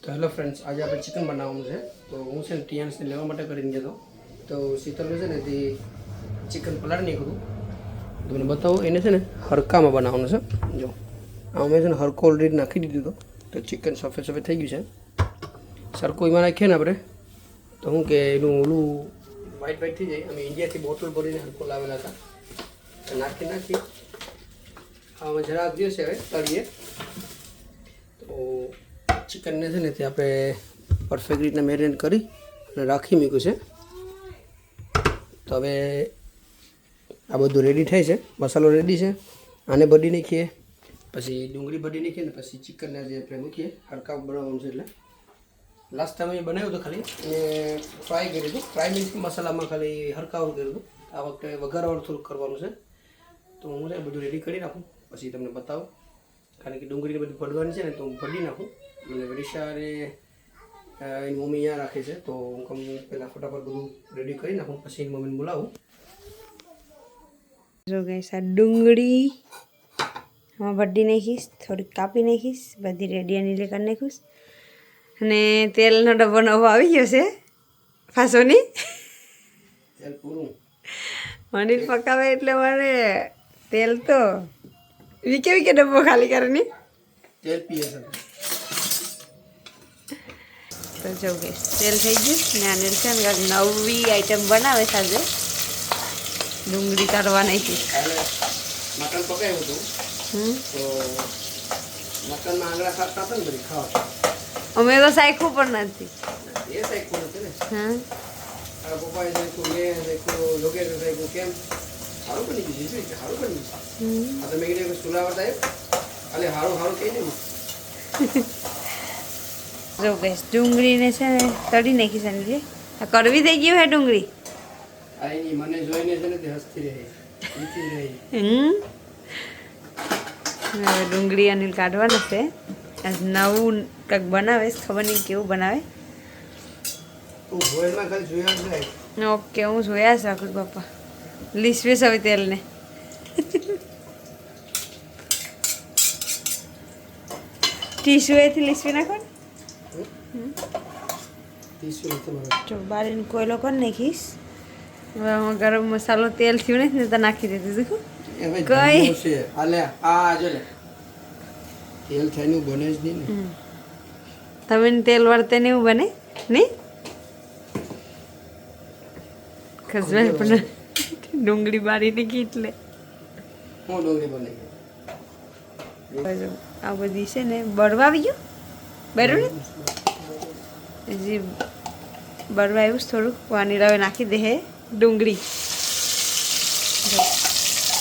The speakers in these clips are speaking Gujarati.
તો હેલો ફ્રેન્ડ્સ, આજે આપણે ચિકન બનાવવાનું છે. તો હું છે ને ટીયાન્સને લેવા માટે કરીને ગયો તો શીતલને છે ને તે ચિકન પલાળી નાખ્યું હતું. તો મને બતાવો, એને છે ને હરકામાં બનાવવાનું છે. જો આ મેં છે ને હરકો ઓલરેડી નાખી દીધું હતું, તો ચિકન સફેદ સફેદ થઈ ગયું છે. સરકો એમાં નાખીએ ને આપણે તો શું કે એનું ઓલું વ્હાઈટ થઈ જાય. અમે ઇન્ડિયાથી બોટલ ભરીને હરકો લાવેલા હતા, તો નાખી આમાં જરા દિવસ હવે તળીએ. તો ચિકનને છે ને તે આપણે પરફેક્ટ રીતના મેરિનેટ કરી અને રાખી મૂક્યું છે. તો હવે આ બધું રેડી થાય છે, મસાલો રેડી છે. આને બધી નાખીએ, પછી ડુંગળી બધી નાખીએ ને પછી ચિકનને જે આપણે મૂકીએ. હરકા બનાવવાનું છે એટલે લાસ્ટ ટાઈમ એ બનાવ્યું હતું, ખાલી એ ફ્રાય કર્યું હતું. ફ્રાય મીન્સ મસાલામાં ખાલી હરકાવાનું કર્યું હતું. આ વખતે વઘારવાનું થોડુંક કરવાનું છે. તો હું છે બધું રેડી કરી નાખું પછી તમને બતાવું, કારણ કે ડુંગળીને બધું ભરવાની છે ને, તો હું ભરી નાખું. અને વિડિશાને એની મમ્મી અહીંયા રાખે છે, તો હું પહેલાં ફટાફટ બધું રેડી કરી નાખું, પછી એની મમ્મીને બોલાવું. જો ગાઈસ, આ ડુંગળી આમાં ભરી નાખીશ, થોડીક કાપી નાખીશ, બધી રેડી અને કરી નાખીશ. અને તેલનો ડબ્બો નવો આવી ગયો છે ફાસોની. તેલ પૂરું અનિલ પકાવે એટલે મારે તેલ તો વિકે ડબ્બો ખાલી કરીને તેલ પીએ છે. તો જો ગાઈસ, તેલ થઈ ગયું ને અનિલ છે ને કાંઈક નવી આઈટમ બનાવે સાંજે. ડુંગળી તળવા નાખી. મટન પકાવ્યું હતું, તો મટનમાં આંગળા કાપતા હતા ને બધી ખાવા. અમે તો સાયખું પણ નથી. એ સાઈડ કોણ છે ને, હા, આ પપ્પાએ સાઈકું, મેં સાઈકું, લોકેશે સાઈકું. કેમ સારું બની ગયું છે, સારું બની ગયું. આ તો મેં કીધું સુલાવર થાય એટલે સારું કહી દઉં. જો ગાઈસ, ડુંગળીને છે ને તળી નાખી છે. આ કડવી થઈ ગયું હે ડુંગળી. આ એની મને જોઈને છે ને તે હસતી રહે, જીતી રહી. હવે ડુંગળી અનિલ કાઢવાના છે. નવું કંઈક બનાવે, ખબર નહીં કેવું બનાવે. તું બોઇલમાં ખાલી જોયા જ જાય. ઓકે, હું જોયા છે આખું બાપા. લીસવીશ હવે તેલને. ટીસ્યુ એથી લીસવી નાખો ને. જો બારીને કોયલો કરી નાખીશ. હવે હું ગરમ મસાલો તેલ થયું ને તો નાખી દીધું. કઈ હાલે આ જો લે, તેલ થઈને બને જ નહીં ને. તમે તેલ વળતે ને એવું બને નહીં. ખસવાય પણ ડુંગળી બારી નાખી એટલે હું ડુંગળી બને આ બધી છે ને બળવા આવી ગયું. બરાબર ને, હજી બળવા આવ્યું થોડુંક. વાનીલાવે નાખી દે હે ડુંગળી.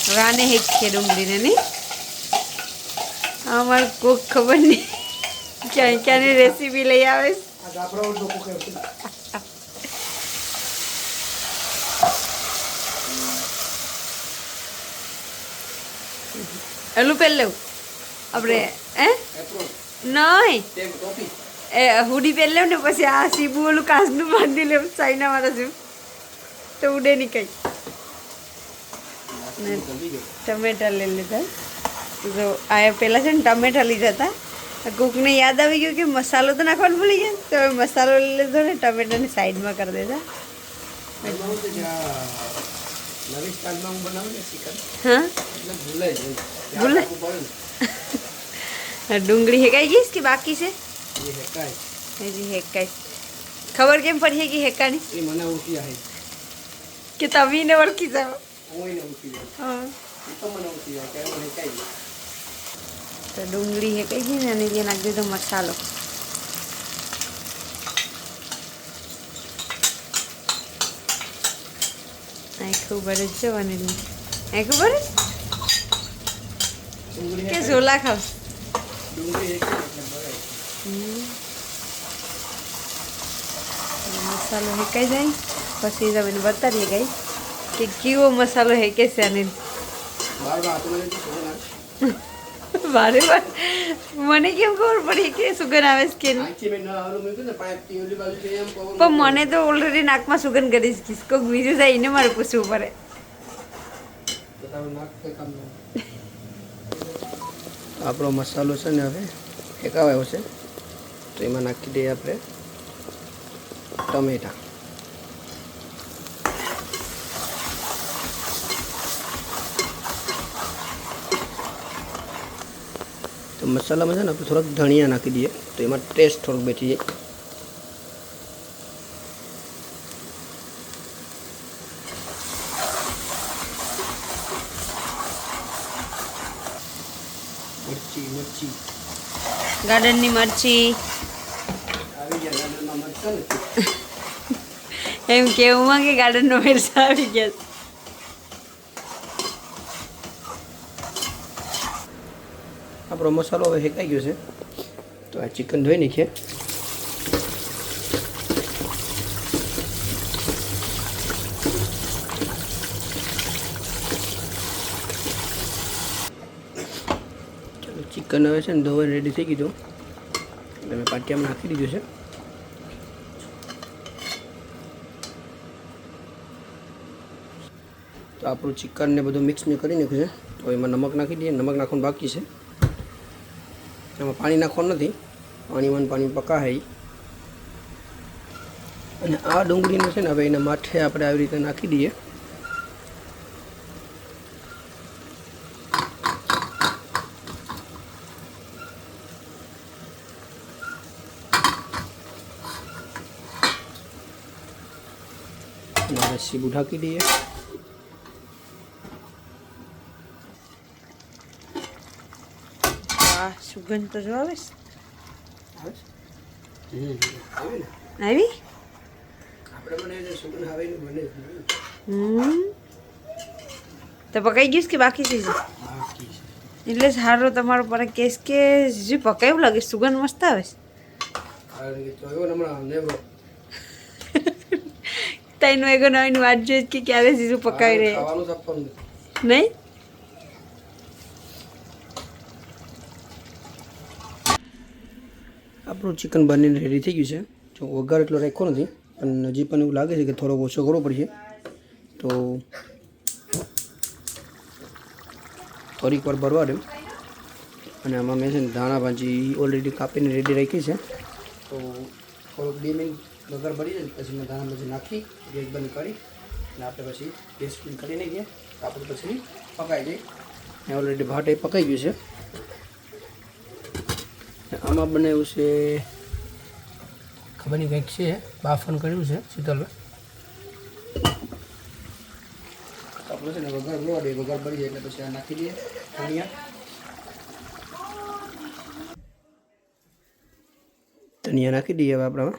હવે આને હેકીએ ડુંગળીને નહીં. અમારે કોક ખબર નહીં ક્યાંની રેસીપી લઈ આવે. એલું પહેલ લેવું આપણે નહીં એ હુડી પહેર લેવું ને પછી આ સીબું ઓલું કાચનું બાંધી લેવું ચાઇના વાળા જેવું, તો ઉડે નહીં કંઈ. ટમેટા લઈ લીધા. તો આ પહેલાં છે ને ટમેટા લીધા હતા. કૂકને યાદ આવી ગયું કે મસાલો તો નાખવાનું ભૂલી ગયા, તો હવે મસાલો લઈ લીધો ને ટમેટાને સાઈડમાં કરી દેતા. હા, ભૂલે. ડુંગળી હેકાઈ ગઈશ કે બાકી છે? હજી હેકાઈ. ખબર કેમ પડી કે હેકાની? મને ઓળખી આવે કે તમે ઓળખી જાઓ. હા, તો ડુંગળી હેકાઈ ગઈ ને અને જે નાખી દીધો મસાલો. આખું ભરે જ જવાની. આખું ભરે કે ઝોલા ખાવ. મસાલો હેકાઈ જાય પછી તમે બતાવીએ ગઈ કે કેવો મસાલો હેકે છે. અને વારે વાર મને કેમ ખબર પડી કે સુગંધ આવે છે કે નહીં? પણ મને તો ઓલરેડી નાકમાં સુગંધ કરીશ કે કોઈક બીજું જાય એને મારે પૂછવું પડે. આપણો મસાલો છે ને હવે ફેંકાવાયો છે. તો એમાં નાખી દઈએ આપણે ટમેટા. તો મસાલામાં છે ને આપણે થોડાક ધનિયા નાખી દઈએ તો એમાં ટેસ્ટ થોડોક બેઠી જાય. મરચી ગાર્ડનની મરચી આવી ગયા, ગાર્ડનમાં મરચાં નથી. એમ કેવું કે ગાર્ડનનો મરચા આવી ગયા. આપણો મસાલો હવે શેકાઈ ગયો છે તો આ ચિકન ધોઈ નાખીએ. ચાલો ચિકન હવે છે ને ધોવાઈને રેડી થઈ ગયું એટલે મેં પાટિયામાં નાખી દીધું છે. તો આપણું ચિકન ને બધું મિક્સ મેં કરી નાખ્યું છે. તો એમાં નમક નાખી દઈએ. નમક નાખવાનું બાકી છે. એમાં પાણી નાખવાનું નથી, પાણી પકાય. અને આ ડુંગળીને છે ને હવે એના માથે આપણે આવી રીતે નાખી દઈએ. અને હવે સીબું ઢાંકી દઈએ. સુગંધ તો જો આવે આવે ને? આવી આપણે બનાવીને સુગંધ આવે ને બને તો પકાઈ ગયું છે કે બાકી છે? બાકી છે. એટલે સારો તમારો પર કેસ કે જે પકાયું લાગે સુગંધ મસ્ત આવે છે. કારણ કે તો એવો ને હમણાં નેવરો તાઈનો એગો નવીન વાત જોઈએ કે ક્યારે જીજુ પકાવી રહે ખાવાનું જ આપવાનું નહીં. આપણું ચિકન બનીને રેડી થઈ ગયું છે. જો વઘાર એટલો રાખ્યો નથી પણ હજી પણ એવું લાગે છે કે થોડો ઓછો કરવો પડશે. તો થોડીક વાર ભરવા દે. અને આમાં મેં છે ને ધાણા ભાજી ઓલરેડી કાપીને રેડી રાખી છે. તો થોડુંક 2 મિનિટ વઘાર ભરી જાય પછી મેં ધાણા ભાજી નાખી ગેસ બંધ કરી અને આપણે પછી ગેસ બંધ કરી નાખીએ. આપણે પછી પકાઈ જાય. ઓલરેડી ભાત એ પકાઈ ગયું છે. આમાં બનાવ્યું છે ખબર નહીં કંઈક છે, બાફન કર્યું છે શીતલભાઈ. આપણે છે ને વઘાર ભરવા દઈએ. વઘાર ભરી જાય એટલે પછી આ નાખી દઈએ ધનિયા નાખી દઈએ હવે આપણે.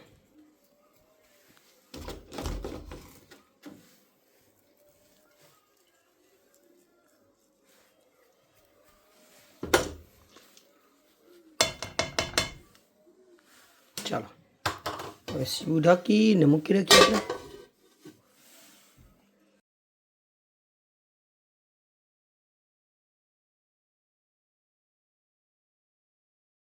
ચાલો હવે સીવું ઢાંકીને મૂકી રાખીએ આપણે.